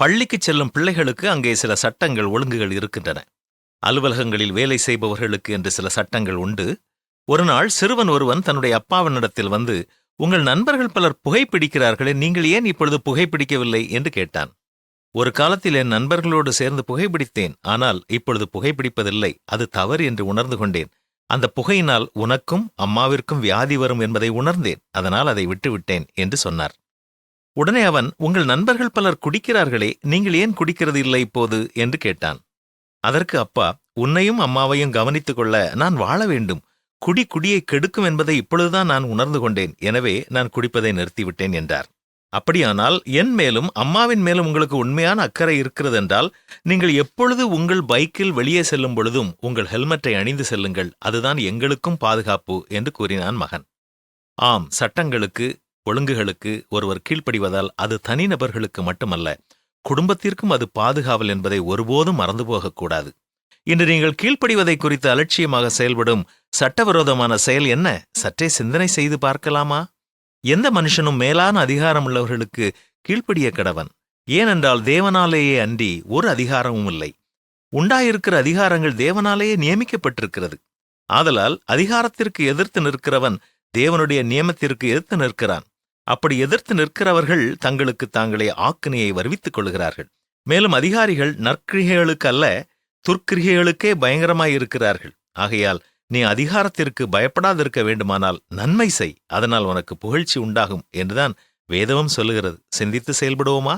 பள்ளிக்குச் செல்லும் பிள்ளைகளுக்கு அங்கே சில சட்டங்கள் ஒழுங்குகள் இருக்கின்றன. அலுவலகங்களில் வேலை செய்பவர்களுக்கு என்று சில சட்டங்கள் உண்டு. ஒருநாள் சிறுவன் ஒருவன் தன்னுடைய அப்பாவினிடத்தில் வந்து, உங்கள் நண்பர்கள் பலர் புகைப்பிடிக்கிறார்களே, நீங்கள் ஏன் இப்பொழுது புகைப்பிடிக்கவில்லை என்று கேட்டான். ஒரு காலத்தில் என் நண்பர்களோடு சேர்ந்து புகைப்பிடித்தேன், ஆனால் இப்பொழுது புகைப்பிடிப்பதில்லை, அது தவறு என்று உணர்ந்து கொண்டேன். அந்த புகையினால் உனக்கும் அம்மாவிற்கும் வியாதி வரும் என்பதை உணர்ந்தேன், அதனால் அதை விட்டுவிட்டேன் என்று சொன்னார். உடனே அவன், உங்கள் நண்பர்கள் பலர் குடிக்கிறார்களே, நீங்கள் ஏன் குடிக்கிறது இல்லை இப்போது என்று கேட்டான். அதற்கு அப்பா, உன்னையும் அம்மாவையும் கவனித்துக் கொள்ள நான் வாழ வேண்டும். குடியை கெடுக்கும் என்பதை இப்பொழுதுதான் நான் உணர்ந்து கொண்டேன், எனவே நான் குடிப்பதை நிறுத்திவிட்டேன் என்றார். அப்படியானால் என் மேலும் அம்மாவின் மேலும் உங்களுக்கு உண்மையான அக்கறை இருக்கிறது என்றால், நீங்கள் எப்பொழுது உங்கள் பைக்கில் வெளியே செல்லும் பொழுதும் உங்கள் ஹெல்மெட்டை அணிந்து செல்லுங்கள், அதுதான் எங்களுக்கும் பாதுகாப்பு என்று கூறினான் மகன். ஆம், சட்டங்களுக்கு ஒழுங்குகளுக்கு ஒருவர் கீழ்ப்படிவதால் அது தனிநபர்களுக்கு மட்டுமல்ல, குடும்பத்திற்கும் அது பாதுகாவல் என்பதை ஒருபோதும் மறந்து போகக்கூடாது. இன்று நீங்கள் கீழ்ப்படிவதை குறித்து அலட்சியமாக செயல்படும் சட்டவிரோதமான செயல் என்ன? சற்றே சிந்தனை செய்து பார்க்கலாமா? எந்த மனுஷனும் மேலான அதிகாரமுள்ளவர்களுக்கு கீழ்ப்படிய கடவன். ஏனென்றால் தேவனாலேயே அன்றி ஒரு அதிகாரமும் இல்லை. உண்டாயிருக்கிற அதிகாரங்கள் தேவனாலேயே நியமிக்கப்பட்டிருக்கிறது. ஆதலால் அதிகாரத்திற்கு எதிர்த்து நிற்கிறவன் தேவனுடைய நியமத்திற்கு எதிர்த்து நிற்கிறான். அப்படி எதிர்த்து நிற்கிறவர்கள் தங்களுக்கு தாங்களே ஆக்கினையை வருவித்துக் கொள்கிறார்கள். மேலும் அதிகாரிகள் நற்கிரிகைகளுக்கு அல்ல, துர்க்கிரிகைகளுக்கே பயங்கரமாயிருக்கிறார்கள். ஆகையால் நீ அதிகாரத்திற்கு பயப்படாதிருக்க வேண்டுமானால் நன்மை செய், அதனால் உனக்கு புகழ்ச்சி உண்டாகும் என்றுதான் வேதமும் சொல்லுகிறது. சிந்தித்து செயல்படுவோமா?